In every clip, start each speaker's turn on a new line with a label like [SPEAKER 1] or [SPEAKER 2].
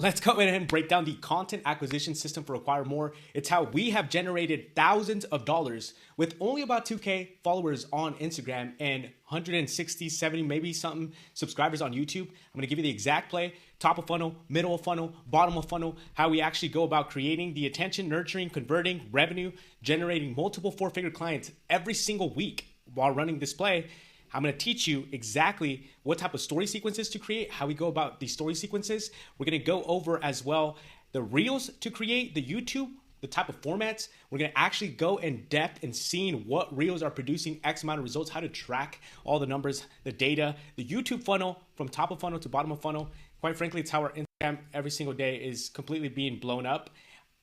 [SPEAKER 1] let's go ahead and break down the content acquisition system for Acquire More. It's how we have generated thousands of dollars with only about 2K followers on Instagram and 160, 70, maybe something subscribers on YouTube. I'm going to give you the exact play, top of funnel, middle of funnel, bottom of funnel, how we actually go about creating the attention, nurturing, converting, revenue, generating multiple four-figure clients every single week while running this play. I'm going to teach you exactly what type of story sequences to create, how we go about these story sequences. We're going to go over as well the reels to create, the YouTube, the type of formats. We're going to actually go in depth and seeing what reels are producing X amount of results, how to track all the numbers, the data, the YouTube funnel from top of funnel to bottom of funnel. Quite frankly, it's how our Instagram every single day is completely being blown up.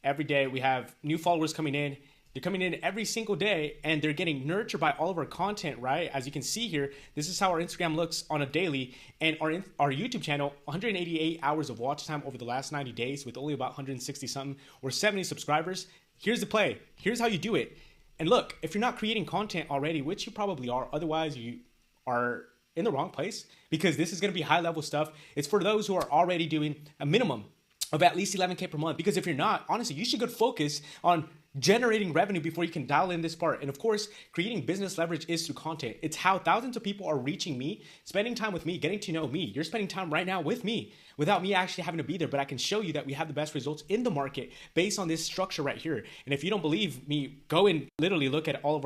[SPEAKER 1] Every day we have new followers coming in. They're coming in every single day and they're getting nurtured by all of our content, right? As you can see here, this is how our Instagram looks on a daily, and our YouTube channel, 188 hours of watch time over the last 90 days with only about 160 something or 70 subscribers. Here's the play. Here's how you do it. And look, if you're not creating content already, which you probably are, otherwise you are in the wrong place, because this is going to be high level stuff. It's for those who are already doing a minimum of at least 11K per month. Because if you're not, honestly, you should go focus on generating revenue before you can dial in this part. And of course, creating business leverage is through content. It's how thousands of people are reaching me, spending time with me, getting to know me. You're spending time right now with me without me actually having to be there, but I can show you that we have the best results in the market based on this structure right here. And if you don't believe me, go and literally look at all of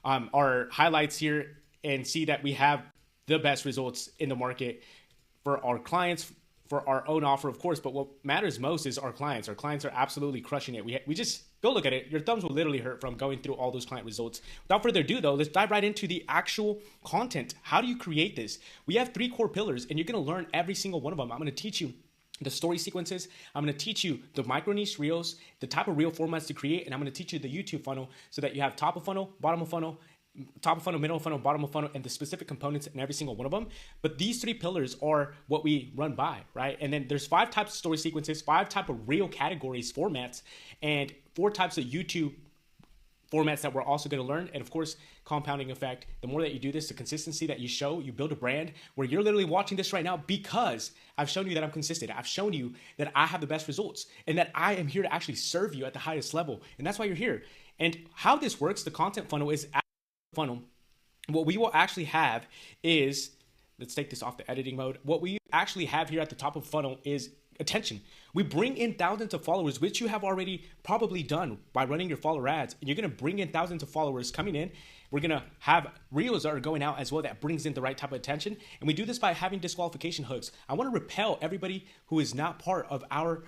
[SPEAKER 1] our highlights here and see that we have the best results in the market for our clients, for our own offer, of course, but what matters most is our clients. Our clients are absolutely crushing it. We just go look at it. Your thumbs will literally hurt from going through all those client results. Without further ado, though, let's dive right into the actual content. How do you create this? We have 3 core pillars, and you're going to learn every single one of them. I'm going to teach you the story sequences. I'm going to teach you the micro niche reels, the type of reel formats to create, and I'm going to teach you the YouTube funnel so that you have top of funnel, bottom of funnel, top of funnel, middle of funnel, bottom of funnel, and the specific components in every single one of them. But these 3 pillars are what we run by, right? And then there's 5 types of story sequences, 5 type of reel categories, formats, and 4 types of YouTube formats that we're also going to learn. And of course, compounding effect. The more that you do this, the consistency that you show, you build a brand where you're literally watching this right now because I've shown you that I'm consistent. I've shown you that I have the best results and that I am here to actually serve you at the highest level. And that's why you're here. And how this works, the content funnel is funnel. What we will actually have is, let's take this off the editing mode. What we actually have here at the top of funnel is attention. We bring in thousands of followers, which you have already probably done by running your follower ads. And you're going to bring in thousands of followers coming in. We're going to have reels that are going out as well that brings in the right type of attention. And we do this by having disqualification hooks. I want to repel everybody who is not part of our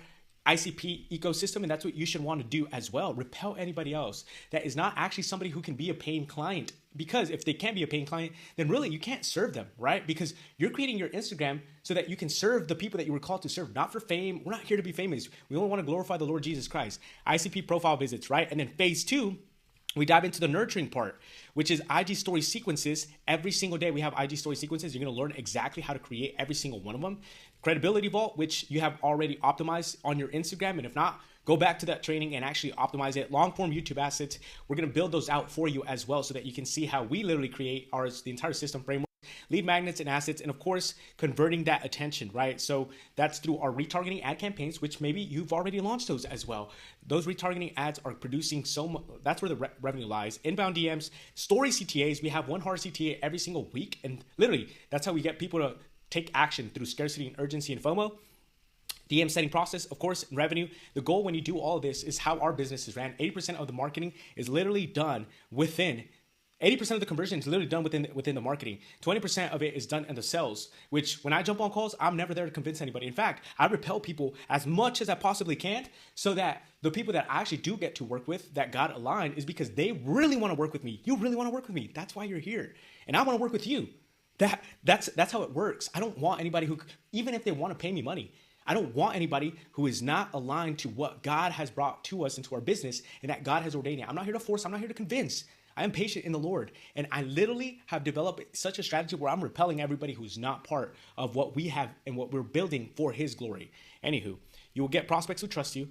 [SPEAKER 1] ICP ecosystem, and that's what you should want to do as well. Repel anybody else that is not actually somebody who can be a paying client, because if they can't be a paying client, then really you can't serve them, right? Because you're creating your Instagram so that you can serve the people that you were called to serve, not for fame. We're not here to be famous. We only want to glorify the Lord Jesus Christ. ICP profile visits, right? And then phase 2, we dive into the nurturing part, which is IG story sequences. Every single day we have IG story sequences. You're going to learn exactly how to create every single one of them. Credibility Vault, which you have already optimized on your Instagram. And if not, go back to that training and actually optimize it. Long form YouTube assets, we're going to build those out for you as well so that you can see how we literally create the entire system framework. Lead magnets and assets, and of course, converting that attention, right? So that's through our retargeting ad campaigns, which maybe you've already launched those as well. Those retargeting ads are producing so much. That's where the revenue lies. Inbound DMs, story CTAs. We have one hard CTA every single week. And literally, that's how we get people to take action through scarcity and urgency and FOMO. DM setting process, of course, revenue. The goal when you do all of this is how our business is ran. 80% of the marketing is literally done within 80% of the conversion is literally done within the marketing. 20% of it is done in the sales, which when I jump on calls, I'm never there to convince anybody. In fact, I repel people as much as I possibly can so that the people that I actually do get to work with that got aligned is because they really want to work with me. You really want to work with me. That's why you're here. And I want to work with you. That's how it works. I don't want anybody who, even if they want to pay me money, I don't want anybody who is not aligned to what God has brought to us into our business and that God has ordained it. I'm not here to force. I'm not here to convince. I am patient in the Lord. And I literally have developed such a strategy where I'm repelling everybody who's not part of what we have and what we're building for his glory. Anywho, you will get prospects who trust you.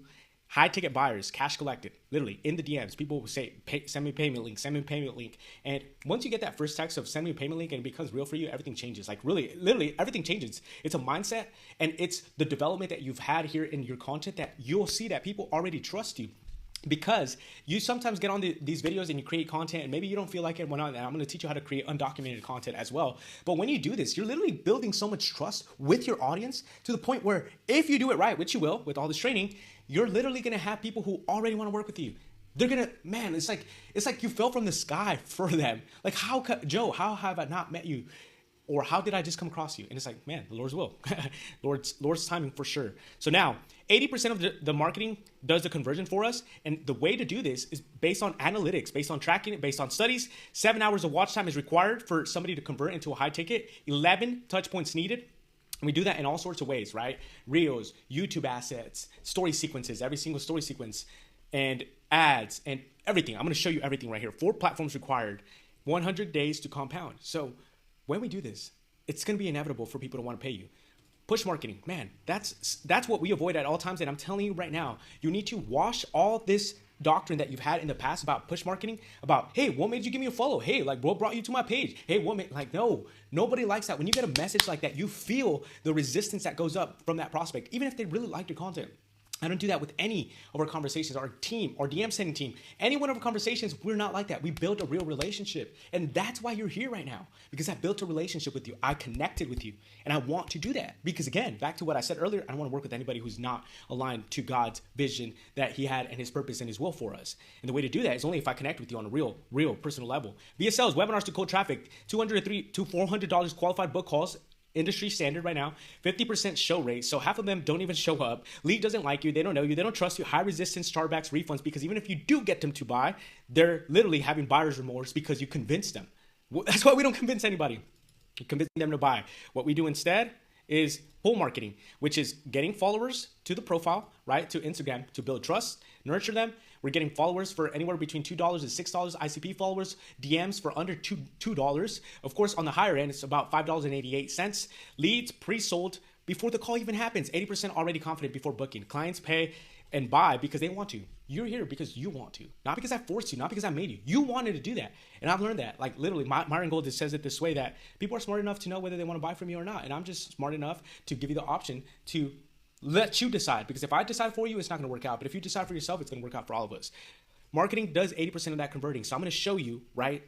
[SPEAKER 1] high ticket buyers, cash collected, literally in the DMs. People will say, send me a payment link, send me a payment link. And once you get that first text of send me a payment link and it becomes real for you, everything changes. Like really, literally everything changes. It's a mindset and it's the development that you've had here in your content that you'll see that people already trust you. Because you sometimes get on these videos and you create content and maybe you don't feel like it went on. And I'm going to teach you how to create undocumented content as well. But when you do this, you're literally building so much trust with your audience to the point where if you do it right, which you will with all this training, you're literally going to have people who already want to work with you. They're going to, man, it's like you fell from the sky for them. Like Joe, how have I not met you? Or how did I just come across you? And it's like, man, the Lord's will. Lord's timing for sure. So now, 80% of the marketing does the conversion for us. And the way to do this is based on analytics, based on tracking it, based on studies. 7 hours of watch time is required for somebody to convert into a high ticket. 11 touch points needed. And we do that in all sorts of ways, right? Reels, YouTube assets, story sequences, every single story sequence, and ads, and everything. I'm going to show you everything right here. 4 platforms required, 100 days to compound. So when we do this, it's going to be inevitable for people to want to pay you. Push marketing, man, that's what we avoid at all times. And I'm telling you right now, you need to wash all this doctrine that you've had in the past about push marketing, about, hey, what made you give me a follow? Hey, like, what brought you to my page? Hey, no, nobody likes that. When you get a message like that, you feel the resistance that goes up from that prospect, even if they really like your content. I don't do that with any of our conversations, our team, our DM sending team. Any one of our conversations, we're not like that. We built a real relationship. And that's why you're here right now, because I built a relationship with you. I connected with you. And I want to do that because, again, back to what I said earlier, I don't want to work with anybody who's not aligned to God's vision that he had and his purpose and his will for us. And the way to do that is only if I connect with you on a real personal level. VSLs, webinars to cold traffic, $200 to $400 qualified book calls. Industry standard right now, 50% show rate. So half of them don't even show up. Lead doesn't like you. They don't know you. They don't trust you. High resistance, chargebacks, refunds, because even if you do get them to buy, they're literally having buyer's remorse because you convinced them. That's why we don't convince anybody. We're convincing them to buy. What we do instead is pull marketing, which is getting followers to the profile, right? To Instagram to build trust, nurture them. We're getting followers for anywhere between $2 and $6, ICP followers, DMs for under $2. Of course, on the higher end, it's about $5.88. Leads pre-sold before the call even happens. 80% already confident before booking. Clients pay and buy because they want to. You're here because you want to, not because I forced you, not because I made you. You wanted to do that. And I've learned that. Like literally, Myron Gold says it this way, that people are smart enough to know whether they want to buy from you or not. And I'm just smart enough to give you the option to let you decide, because if I decide for you, it's not going to work out. But if you decide for yourself, it's going to work out for all of us. Marketing does 80% of that converting. So I'm going to show you, right,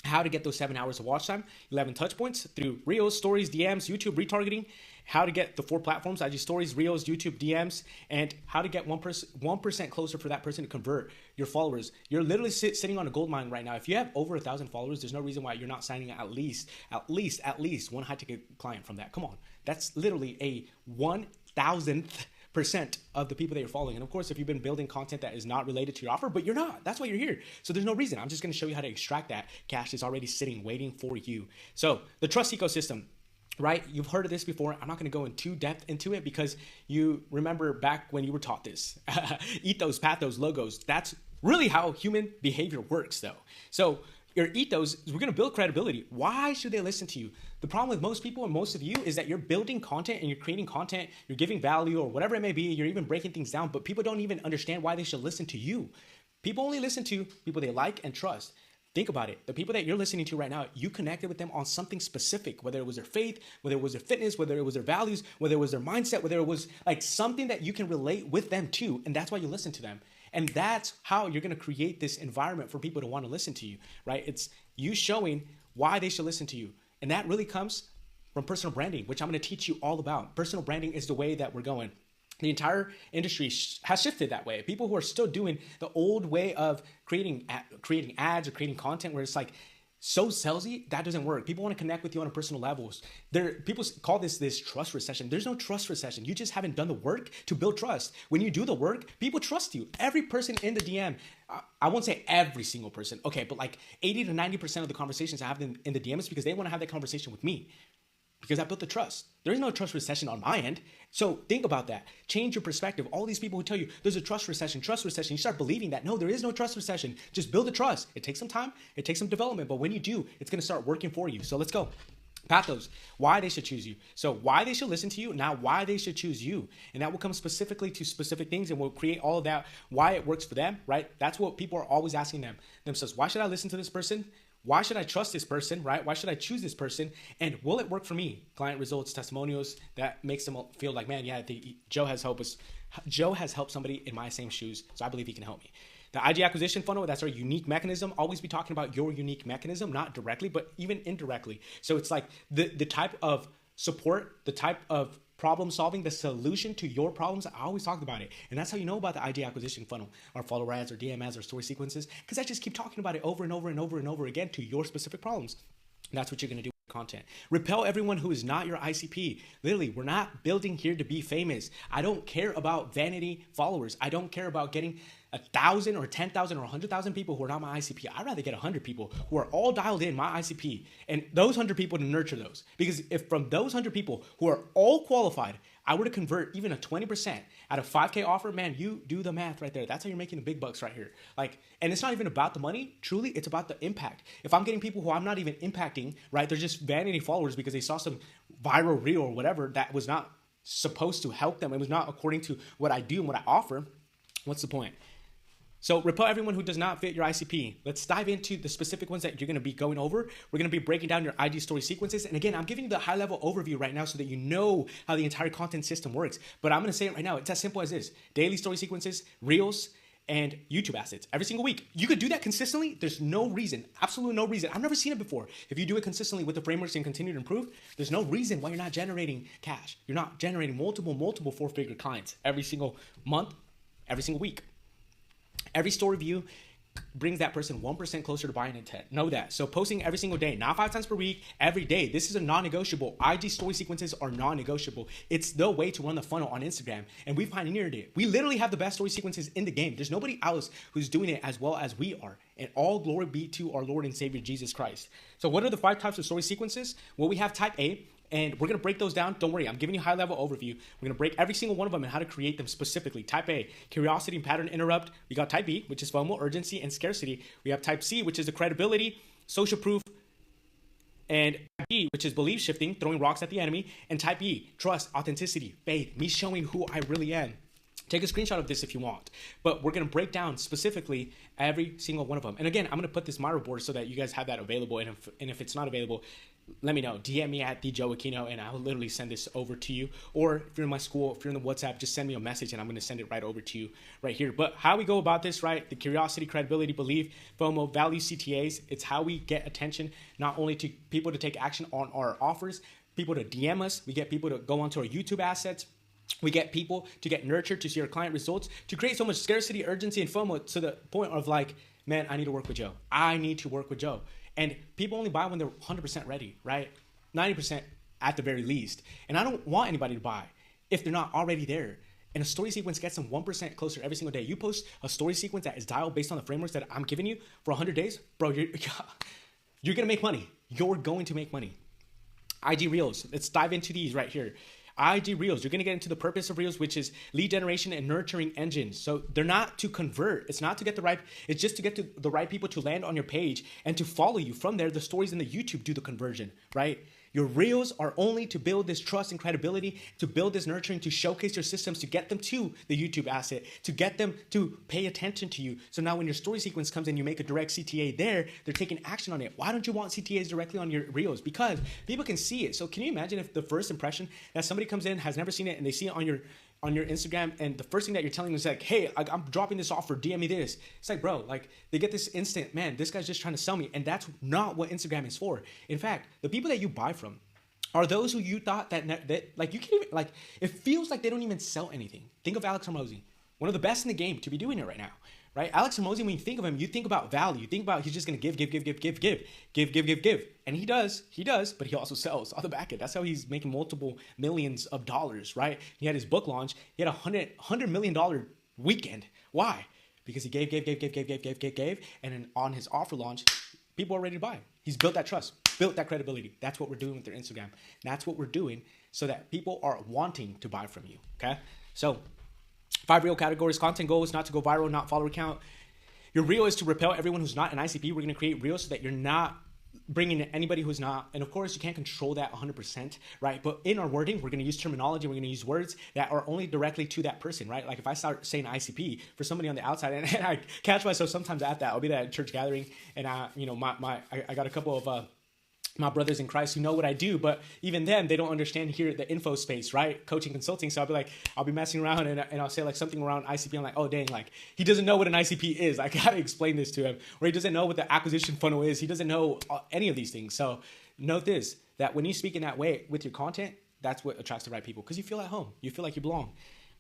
[SPEAKER 1] how to get those 7 hours of watch time, 11 touch points through Reels, Stories, DMs, YouTube, retargeting, how to get the 4 platforms, IG Stories, Reels, YouTube, DMs, and how to get 1% closer for that person to convert your followers. You're literally sitting on a gold mine right now. If you have over 1,000 followers, there's no reason why you're not signing at least one high ticket client from that. Come on. That's literally a 1,000th% of the people that you're following. And of course, if you've been building content that is not related to your offer, but you're not, that's why you're here. So there's no reason. I'm just going to show you how to extract that cash that's already sitting, waiting for you. So the trust ecosystem, right? You've heard of this before. I'm not going to go in too depth into it because you remember back when you were taught this. Ethos, pathos, logos. That's really how human behavior works though. So your ethos, we're going to build credibility. Why should they listen to you? The problem with most people and most of you is that you're building content and you're creating content, you're giving value or whatever it may be, you're even breaking things down, but people don't even understand why they should listen to you. People only listen to people they like and trust. Think about it. The people that you're listening to right now, you connected with them on something specific, whether it was their faith, whether it was their fitness, whether it was their values, whether it was their mindset, whether it was like something that you can relate with them to, and that's why you listen to them. And that's how you're going to create this environment for people to want to listen to you, right? It's you showing why they should listen to you. And that really comes from personal branding, which I'm going to teach you all about. Personal branding is the way that we're going. The entire industry has shifted that way. People who are still doing the old way of creating ads or creating content where it's like so salesy, that doesn't work. People want to connect with you on a personal level. People call this trust recession. There's no trust recession. You just haven't done the work to build trust. When you do the work, people trust you. Every person in the DM, I won't say every single person, okay, but like 80 to 90% of the conversations I have in the DM is because they want to have that conversation with me. Because I built the trust. There is no trust recession on my end. So think about that. Change your perspective. All these people who tell you there's a trust recession, you start believing that. No, there is no trust recession. Just build the trust. It takes some time. It takes some development. But when you do, it's going to start working for you. So let's go. Pathos, why they should choose you. So why they should listen to you, now why they should choose you. And that will come specifically to specific things, and we'll create all of that, why it works for them, right? That's what people are always asking themselves. Why should I listen to this person? Why should I trust this person, right? Why should I choose this person? And will it work for me? Client results, testimonials, that makes them feel like, man, yeah, Joe has helped somebody in my same shoes, so I believe he can help me. The IG acquisition funnel, that's our unique mechanism. Always be talking about your unique mechanism, not directly, but even indirectly. So it's like the type of support, the type of problem solving, the solution to your problems. I always talk about it. And that's how you know about the IG acquisition funnel, or follower ads, or DM ads, or story sequences, because I just keep talking about it over and over and over and over again to your specific problems. And that's what you're going to do. Content. Repel everyone who is not your ICP. Literally, we're not building here to be famous. I don't care about vanity followers. I don't care about getting 1,000 or 10,000 or 100,000 people who are not my ICP. I'd rather get 100 people who are all dialed in my ICP, and those 100 people to nurture those. Because if from those 100 people who are all qualified, I were to convert even a 20% at a 5K offer, man, you do the math right there. That's how you're making the big bucks right here. Like, and it's not even about the money. Truly, it's about the impact. If I'm getting people who I'm not even impacting, right? They're just vanity followers because they saw some viral reel or whatever that was not supposed to help them. It was not according to what I do and what I offer. What's the point? So repel everyone who does not fit your ICP. Let's dive into the specific ones that you're going to be going over. We're going to be breaking down your IG story sequences. And again, I'm giving you the high level overview right now so that you know how the entire content system works. But I'm going to say it right now. It's as simple as this: daily story sequences, reels, and YouTube assets every single week. You could do that consistently. There's no reason, absolutely no reason. I've never seen it before. If you do it consistently with the frameworks and continue to improve, there's no reason why you're not generating cash. You're not generating multiple four-figure clients every single month, every single week. Every story view brings that person 1% closer to buying intent. Know that. So posting every single day, not 5 times per week, every day. This is a non-negotiable. IG story sequences are non-negotiable. It's the way to run the funnel on Instagram, and we've pioneered it. We literally have the best story sequences in the game. There's nobody else who's doing it as well as we are. And all glory be to our Lord and Savior, Jesus Christ. So what are the 5 types of story sequences? Well, we have type A, and we're going to break those down. Don't worry, I'm giving you a high-level overview. We're going to break every single one of them and how to create them specifically. Type A, curiosity and pattern interrupt. We got type B, which is FOMO, urgency, and scarcity. We have type C, which is the credibility, social proof, and type B, which is belief shifting, throwing rocks at the enemy. And type E, trust, authenticity, faith, me showing who I really am. Take a screenshot of this if you want. But we're going to break down specifically every single one of them. And again, I'm going to put this Miro board so that you guys have that available. And if it's not available, let me know. DM me at @thejoeaquino, and I'll literally send this over to you. Or if you're in my school, if you're in the WhatsApp, just send me a message and I'm going to send it right over to you right here. But how we go about this, right? The curiosity, credibility, belief, FOMO, value CTAs. It's how we get attention, not only to people to take action on our offers, people to DM us. We get people to go onto our YouTube assets. We get people to get nurtured to see our client results, to create so much scarcity, urgency, and FOMO to the point of like, man, I need to work with Joe. I need to work with Joe. And people only buy when they're 100% ready, right? 90% at the very least. And I don't want anybody to buy if they're not already there. And a story sequence gets them 1% closer every single day. You post a story sequence that is dialed based on the frameworks that I'm giving you for 100 days, bro, you're going to make money. You're going to make money. IG Reels. Let's dive into these right here. IG Reels, you're going to get into the purpose of Reels, which is lead generation and nurturing engines. So they're not to convert. It's not to get it's just to get to the right people to land on your page and to follow you. From there, the stories in the YouTube do the conversion, right? Your Reels are only to build this trust and credibility, to build this nurturing, to showcase your systems, to get them to the YouTube asset, to get them to pay attention to you. So now when your story sequence comes in, you make a direct CTA there, they're taking action on it. Why don't you want CTAs directly on your Reels? Because people can see it. So can you imagine if the first impression that somebody comes in, has never seen it, and they see it on your Instagram, and the first thing that you're telling them is like, hey, I'm dropping this offer, DM me this. It's like, bro, like they get this instant, man, this guy's just trying to sell me. And that's not what Instagram is for. In fact, the people that you buy from are those who you thought that like you can't even, like, it feels like they don't even sell anything. Think of Alex Hormozi, one of the best in the game to be doing it right now, right? Alex Hormozi, when you think of him, you think about value. You think about he's just going to give. And he does, but he also sells on the back end. That's how he's making multiple millions of dollars, right? He had his book launch. He had $100 million weekend. Why? Because he gave. And then on his offer launch, people are ready to buy. He's built that trust, built that credibility. That's what we're doing with their Instagram. That's what we're doing so that people are wanting to buy from you, okay? So 5 real categories. Content goal is not to go viral, not follower count. Your reel is to repel everyone who's not an ICP. We're going to create reels so that you're not bringing in anybody who's not. And of course, you can't control that 100%, right? But in our wording, we're going to use terminology. We're going to use words that are only directly to that person, right? Like if I start saying ICP for somebody on the outside, and I catch myself sometimes at that. I'll be at a church gathering, and I got a couple of my brothers in Christ who know what I do, but even then they don't understand here the info space, right? Coaching, consulting. So I'll be messing around and I'll say like something around ICP. I'm like, oh dang, like he doesn't know what an ICP is. I gotta explain this to him. Or he doesn't know what the acquisition funnel is. He doesn't know any of these things. So note this, that when you speak in that way with your content, that's what attracts the right people, because you feel at home. You feel like you belong.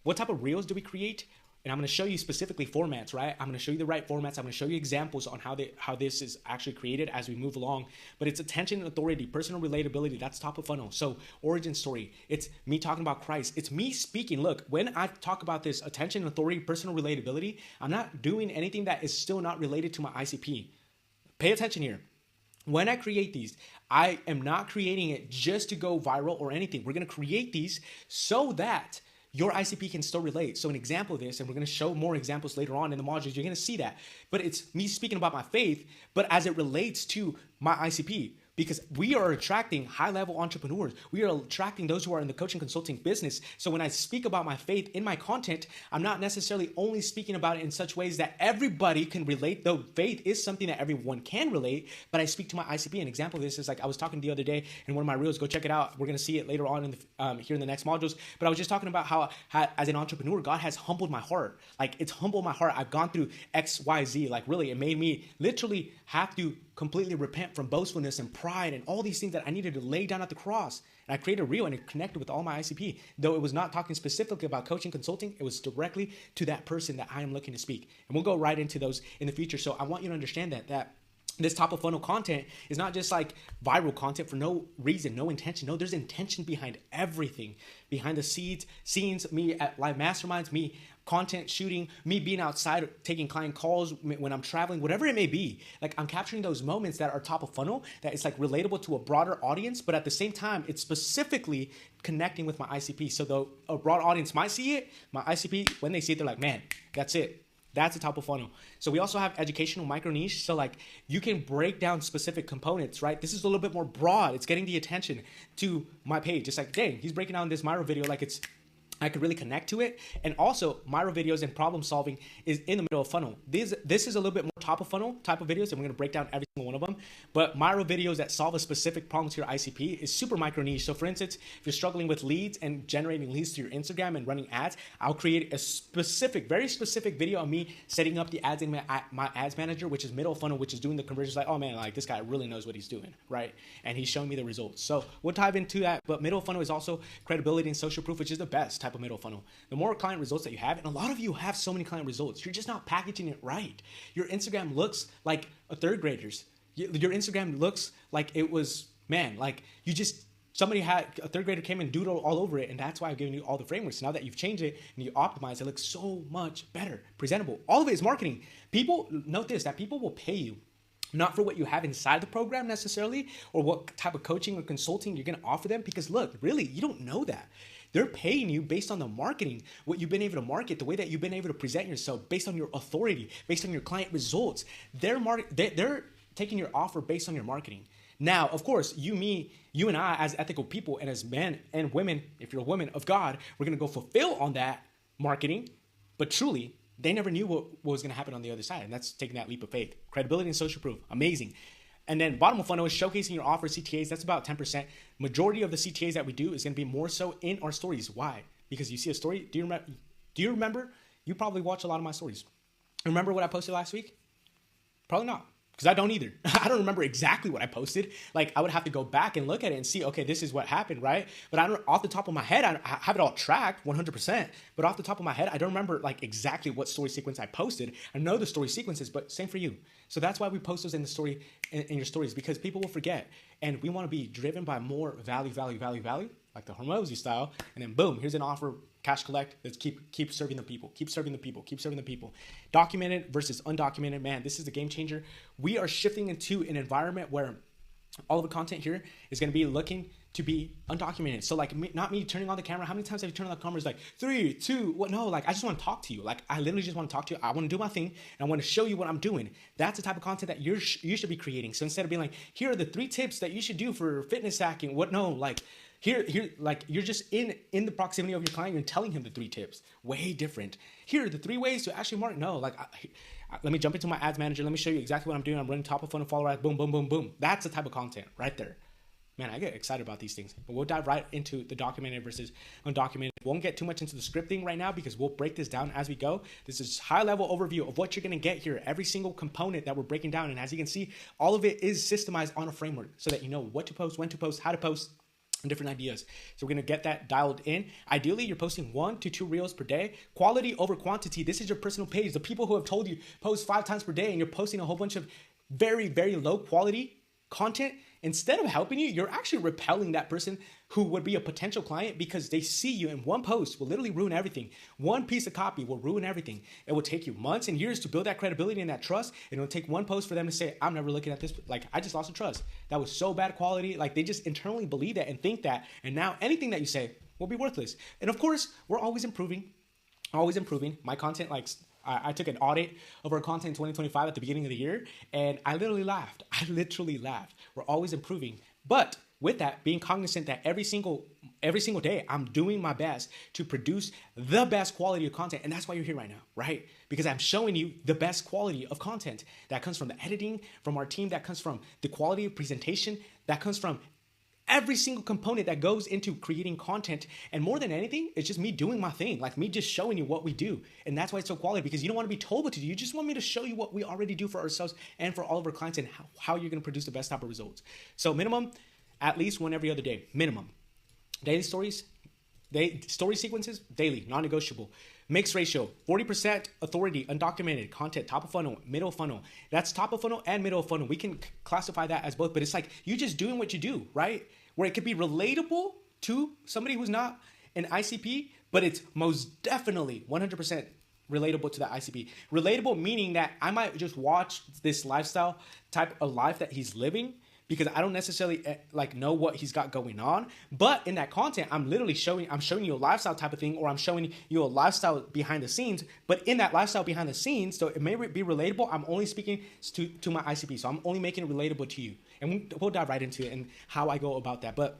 [SPEAKER 1] What type of reels do we create? And I'm going to show you specifically formats, right? I'm going to show you the right formats. I'm going to show you examples on how this is actually created as we move along. But it's attention and authority, personal relatability. That's top of funnel. So origin story. It's me talking about Christ. It's me speaking. Look, when I talk about this attention, authority, personal relatability, I'm not doing anything that is still not related to my ICP. Pay attention here. When I create these, I am not creating it just to go viral or anything. We're going to create these so that your ICP can still relate. So an example of this, and we're going to show more examples later on in the modules, you're going to see that. But it's me speaking about my faith, but as it relates to my ICP. Because we are attracting high-level entrepreneurs. We are attracting those who are in the coaching consulting business. So when I speak about my faith in my content, I'm not necessarily only speaking about it in such ways that everybody can relate, though faith is something that everyone can relate, but I speak to my ICP. An example of this is like I was talking the other day in one of my reels. Go check it out. We're going to see it later on in the, here in the next modules. But I was just talking about how as an entrepreneur, God has humbled my heart. Like it's humbled my heart. I've gone through X, Y, Z. Like really, it made me literally have to completely repent from boastfulness and pride and all these things that I needed to lay down at the cross. And I created a reel and it connected with all my ICP. Though it was not talking specifically about coaching, consulting, it was directly to that person that I am looking to speak. And we'll go right into those in the future. So I want you to understand that this top of funnel content is not just like viral content for no reason, no intention. No, there's intention behind everything. Behind the scenes, me at live masterminds, me content shooting, me being outside, taking client calls when I'm traveling, whatever it may be. Like I'm capturing those moments that are top of funnel, that it's like relatable to a broader audience, but at the same time, it's specifically connecting with my ICP. So though a broad audience might see it, my ICP, when they see it, they're like, man, that's it. That's the top of funnel. So we also have educational micro niche. So like you can break down specific components, right? This is a little bit more broad. It's getting the attention to my page. It's like, dang, he's breaking down this Myro video like I could really connect to it. And also Myro videos and problem solving is in the middle of funnel. This is a little bit more top of funnel type of videos, and we're going to break down every single one of them. But Myro videos that solve a specific problem to your ICP is super micro niche. So for instance, if you're struggling with leads and generating leads to your Instagram and running ads, I'll create a specific, very specific video of me setting up the ads in my ads manager, which is middle of funnel, which is doing the conversions. Like, oh man, like this guy really knows what he's doing, right? And he's showing me the results. So we'll dive into that. But middle of funnel is also credibility and social proof, which is the best type of middle funnel. The more client results that you have, and a lot of you have so many client results, you're just not packaging it right. Your Instagram looks like a third grader's. Your Instagram looks like it was, man, like somebody had a third grader came and doodled all over it, and that's why I've given you all the frameworks. Now that you've changed it and you optimize, it looks so much better, presentable. All of it is marketing. People, note this, that people will pay you not for what you have inside the program necessarily, or what type of coaching or consulting you're going to offer them, because look, really, you don't know that. They're paying you based on the marketing, what you've been able to market, the way that you've been able to present yourself, based on your authority, based on your client results. They're taking your offer based on your marketing. Now, of course, you and I, as ethical people and as men and women, if you're a woman of God, we're going to go fulfill on that marketing. But truly, they never knew what was going to happen on the other side. And that's taking that leap of faith. Credibility and social proof. Amazing. And then bottom of funnel is showcasing your offer CTAs. That's about 10%. Majority of the CTAs that we do is going to be more so in our stories. Why? Because you see a story. Do you remember? You probably watch a lot of my stories. Remember what I posted last week? Probably not. Because I don't either. I don't remember exactly what I posted. Like I would have to go back and look at it and see, okay, this is what happened, right? But I don't, off the top of my head, I have it all tracked 100%. But off the top of my head, I don't remember like exactly what story sequence I posted. I know the story sequences, but same for you. So that's why we post those in the story, in your stories, because people will forget. And we want to be driven by more value, like the Hormozy style. And then boom, here's an offer, cash collect. Let's keep serving the people, keep serving the people. Documented versus undocumented. Man, this is the game changer. We are shifting into an environment where all of the content here is going to be looking to be undocumented. So like not me turning on the camera. How many times have you turned on the camera? It's like 3, 2, what? No, like I just want to talk to you. Like I literally just want to talk to you. I want to do my thing and I want to show you what I'm doing. That's the type of content that you should be creating. So instead of being like, here are the 3 tips that you should do for fitness hacking. What? No, like here, like you're just in the proximity of your client. You're telling him the 3 tips. Way different. Here are the 3 ways to actually market. No, like let me jump into my ads manager. Let me show you exactly what I'm doing. I'm running top of funnel follower ads. Boom, boom, boom, boom. That's the type of content right there. Man, I get excited about these things. But we'll dive right into the documented versus undocumented. We won't get too much into the scripting right now because we'll break this down as we go. This is high-level overview of what you're going to get here. Every single component that we're breaking down. And as you can see, all of it is systemized on a framework so that you know what to post, when to post, how to post, and different ideas. So we're going to get that dialed in. Ideally, you're posting 1 to 2 reels per day. Quality over quantity. This is your personal page. The people who have told you post 5 times per day and you're posting a whole bunch of very, very low quality content, instead of helping you, you're actually repelling that person who would be a potential client because they see you in one post will literally ruin everything. One piece of copy will ruin everything. It will take you months and years to build that credibility and that trust. And it'll take one post for them to say, I'm never looking at this. Like, I just lost the trust. That was so bad quality. Like, they just internally believe that and think that. And now anything that you say will be worthless. And of course, we're always improving. Always improving. My content, like, I took an audit of our content in 2025 at the beginning of the year, and I literally laughed. We're always improving. But with that, being cognizant that every single day, I'm doing my best to produce the best quality of content. And that's why you're here right now, right? Because I'm showing you the best quality of content that comes from the editing, from our team, that comes from the quality of presentation, that comes from every single component that goes into creating content. And more than anything, it's just me doing my thing, like me just showing you what we do. And that's why it's so quality, because you don't want to be told what to do. You just want me to show you what we already do for ourselves and for all of our clients and how you're going to produce the best type of results. So minimum, at least 1 every other day, minimum. Daily stories, story sequences, daily, non-negotiable. Mix ratio, 40% authority, undocumented content, top of funnel, middle of funnel. That's top of funnel and middle of funnel. We can classify that as both, but it's like you just doing what you do, right? Where it could be relatable to somebody who's not an ICP, but it's most definitely 100% relatable to that ICP. Relatable meaning that I might just watch this lifestyle type of life that he's living because I don't necessarily like know what he's got going on. But in that content, I'm literally showing you a lifestyle type of thing, or I'm showing you a lifestyle behind the scenes. But in that lifestyle behind the scenes, so it may be relatable, I'm only speaking to my ICP. So I'm only making it relatable to you. And we'll dive right into it and how I go about that. But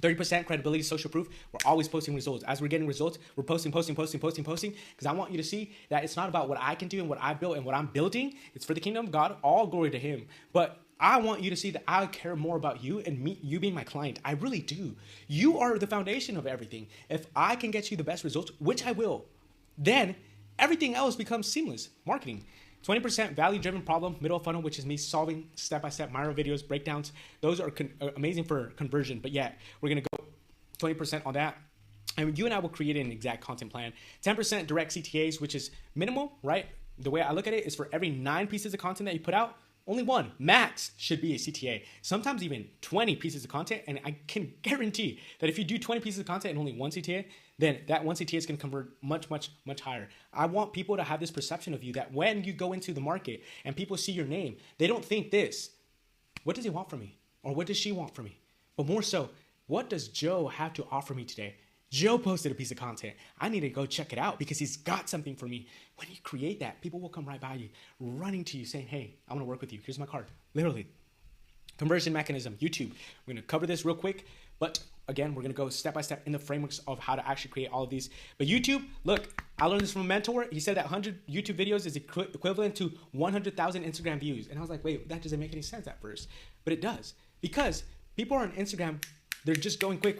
[SPEAKER 1] 30% credibility, social proof. We're always posting results. As we're getting results, we're posting. Because I want you to see that it's not about what I can do and what I built and what I'm building. It's for the kingdom of God. All glory to Him. But I want you to see that I care more about you and you being my client. I really do. You are the foundation of everything. If I can get you the best results, which I will, then everything else becomes seamless. Marketing. 20% value-driven problem, middle funnel, which is me solving step-by-step Miro videos, breakdowns. Those are amazing for conversion. But yeah, we're going to go 20% on that. And you and I will create an exact content plan. 10% direct CTAs, which is minimal, right? The way I look at it is for every 9 pieces of content that you put out, only 1 max should be a CTA. Sometimes even 20 pieces of content. And I can guarantee that if you do 20 pieces of content and only 1 CTA, then that 1 CTA is going to convert much, much, much higher. I want people to have this perception of you that when you go into the market and people see your name, they don't think this. What does he want from me? Or what does she want from me? But more so, what does Joe have to offer me today? Joe posted a piece of content. I need to go check it out because he's got something for me. When you create that, people will come right by you, running to you saying, hey, I want to work with you. Here's my card. Literally. Conversion mechanism, YouTube. We're going to cover this real quick, but again, we're going to go step by step in the frameworks of how to actually create all of these. But YouTube, look, I learned this from a mentor. He said that 100 YouTube videos is equivalent to 100,000 Instagram views. And I was like, wait, that doesn't make any sense at first. But it does. Because people are on Instagram, they're just going quick.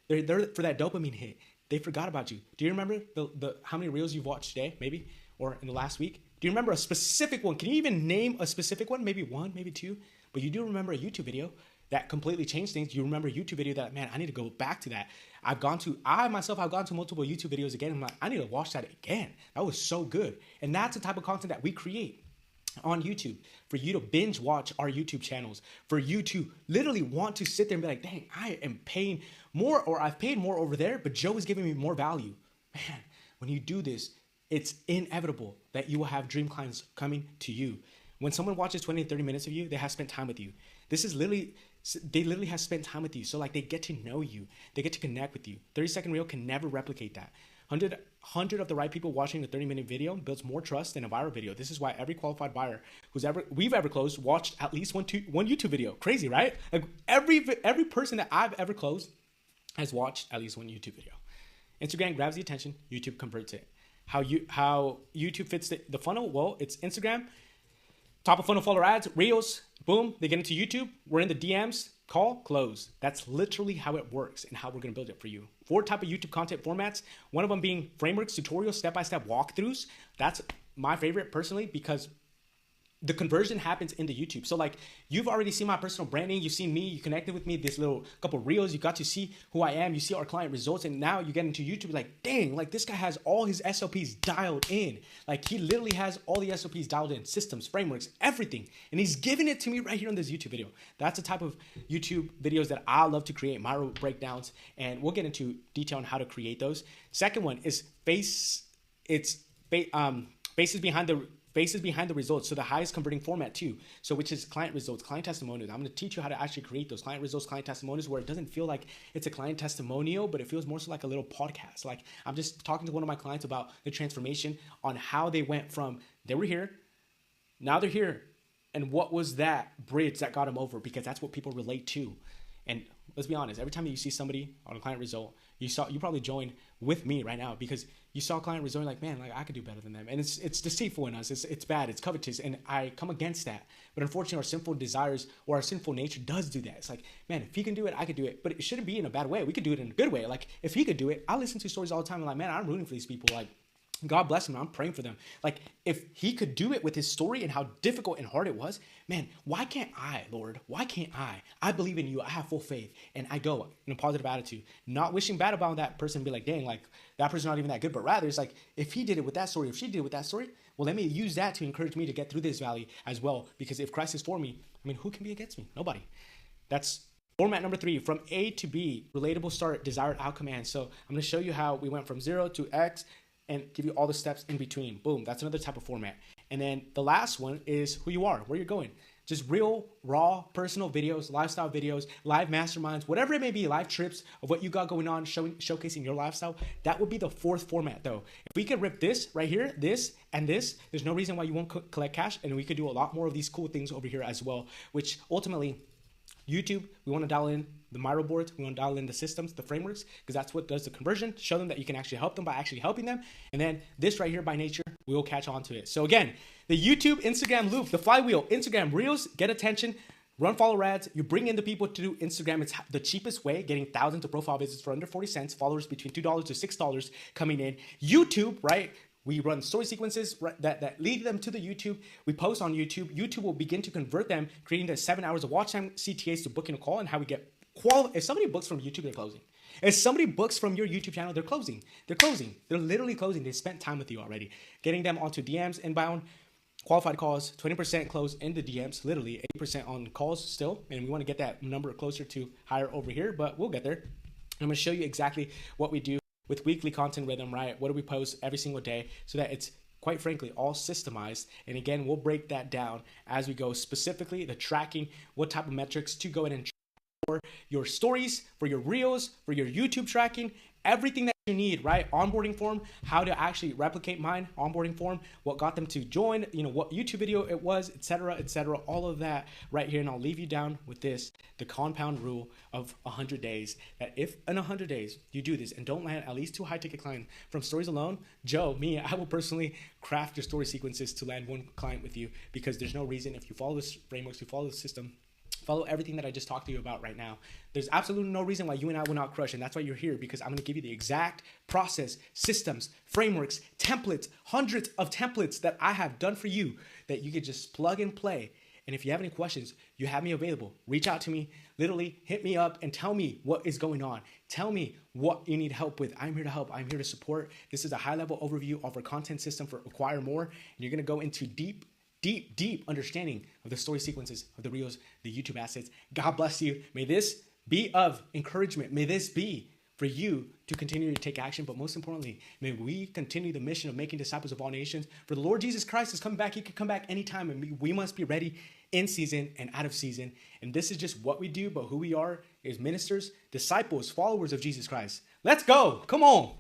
[SPEAKER 1] They're for that dopamine hit. They forgot about you. Do you remember the how many reels you've watched today, maybe, or in the last week? Do you remember a specific one? Can you even name a specific one? Maybe 1, maybe 2. But you do remember a YouTube video that completely changed things. You remember a YouTube video that, man, I need to go back to that. I've gone to multiple YouTube videos again. I'm like, I need to watch that again. That was so good. And that's the type of content that we create on YouTube, for you to binge watch our YouTube channels, for you to literally want to sit there and be like, dang, I am paying more, or I've paid more over there, but Joe is giving me more value. Man, when you do this, it's inevitable that you will have dream clients coming to you. When someone watches 20 to 30 minutes of you, they have spent time with you. This is literally, they literally have spent time with you. So like they get to know you. They get to connect with you. 30-second reel can never replicate that. 100 of the right people watching a 30-minute video builds more trust than a viral video. This is why every qualified buyer we've ever closed watched at least one YouTube video. Crazy, right? Like every person that I've ever closed has watched at least one YouTube video. Instagram grabs the attention, YouTube converts it. How YouTube fits the funnel? Well, it's Instagram, top of funnel follower ads, reels, boom, they get into YouTube. We're in the DMs, call, close. That's literally how it works and how we're gonna build it for you. 4 type of YouTube content formats, one of them being frameworks, tutorials, step-by-step walkthroughs. That's my favorite personally because the conversion happens in the YouTube. So like you've already seen my personal branding. You've seen me, you connected with me, this little couple reels, you got to see who I am. You see our client results. And now you get into YouTube like, dang, like this guy has all his SOPs dialed in. Like he literally has all the SOPs dialed in, systems, frameworks, everything. And he's giving it to me right here on this YouTube video. That's the type of YouTube videos that I love to create, micro breakdowns. And we'll get into detail on how to create those. Second one is faces behind the results. So the highest converting format too. So which is client results, client testimonials. I'm going to teach you how to actually create those client results, client testimonials, where it doesn't feel like it's a client testimonial, but it feels more so like a little podcast. Like I'm just talking to one of my clients about the transformation on how they went from they were here, now they're here. And what was that bridge that got them over? Because that's what people relate to. And let's be honest, every time that you see somebody on a client result, you probably joined with me right now because you saw a client result, like, man, like I could do better than them. And it's deceitful in us. It's bad. It's covetous. And I come against that. But unfortunately, our sinful desires or our sinful nature does do that. It's like, man, if he can do it, I could do it. But it shouldn't be in a bad way. We could do it in a good way. Like if he could do it, I listen to stories all the time. I'm like, man, I'm rooting for these people. Like, God bless him. I'm praying for them. Like if he could do it with his story and how difficult and hard it was, man, why can't I, Lord? Why can't I? I believe in you. I have full faith. And I go in a positive attitude, not wishing bad about that person and be like, dang, like that person's not even that good. But rather it's like, if he did it with that story, if she did it with that story, well, let me use that to encourage me to get through this valley as well. Because if Christ is for me, I mean, who can be against me? Nobody. That's format number 3, from A to B, relatable start, desired outcome. And so I'm going to show you how we went from 0 to X and give you all the steps in between. Boom, that's another type of format. And then the last one is who you are, where you're going. Just real, raw, personal videos, lifestyle videos, live masterminds, whatever it may be, live trips of what you got going on, showcasing your lifestyle. That would be the 4th format though. If we could rip this right here, this, and this, there's no reason why you won't collect cash. And we could do a lot more of these cool things over here as well, which ultimately YouTube, we want to dial in the Miro boards, we want to dial in the systems, the frameworks, because that's what does the conversion, show them that you can actually help them by actually helping them. And then this right here by nature, we will catch on to it. So again, the YouTube, Instagram loop, the flywheel, Instagram reels, get attention, run follower ads, you bring in the people to do Instagram. It's the cheapest way, getting thousands of profile visits for under 40 cents, followers between $2 to $6 coming in. YouTube, right? We run story sequences that lead them to the YouTube. We post on YouTube. YouTube will begin to convert them, creating the 7 hours of watch time, CTAs to booking a call, and how we get if somebody books from YouTube, they're closing. If somebody books from your YouTube channel, they're closing. They're closing. They're literally closing. They spent time with you already. Getting them onto DMs, inbound, qualified calls, 20% close in the DMs, literally 80% on calls still. And we want to get that number closer to higher over here, but we'll get there. I'm going to show you exactly what we do with weekly content rhythm, right? What do we post every single day so that it's quite frankly all systemized. And again, we'll break that down as we go, specifically the tracking, what type of metrics to go in and track for your stories, for your reels, for your YouTube tracking, everything that you need, right? Onboarding form, how to actually replicate mine, onboarding form, what got them to join, what YouTube video it was, etc., all of that right here. And I'll leave you down with this, the compound rule of 100 days, that if in 100 days you do this and don't land at least 2 high ticket clients from stories alone, I will personally craft your story sequences to land 1 client with you, because there's no reason, if you follow this frameworks, you follow the system, follow everything that I just talked to you about right now, there's absolutely no reason why you and I will not crush. And that's why you're here, because I'm going to give you the exact process, systems, frameworks, templates, hundreds of templates that I have done for you that you can just plug and play. And if you have any questions, you have me available. Reach out to me, literally hit me up and tell me what is going on. Tell me what you need help with. I'm here to help. I'm here to support. This is a high level overview of our content system for Acquire More. And you're going to go into deep understanding of the story sequences, of the reels, the YouTube assets. God bless you. May this be of encouragement. May this be for for you to continue to take action. But most importantly, may we continue the mission of making disciples of all nations. For the Lord Jesus Christ is coming back. He could come back anytime, and we must be ready in season and out of season. And this is just what we do, but who we are is ministers, disciples, followers of Jesus Christ. Let's go. Come on.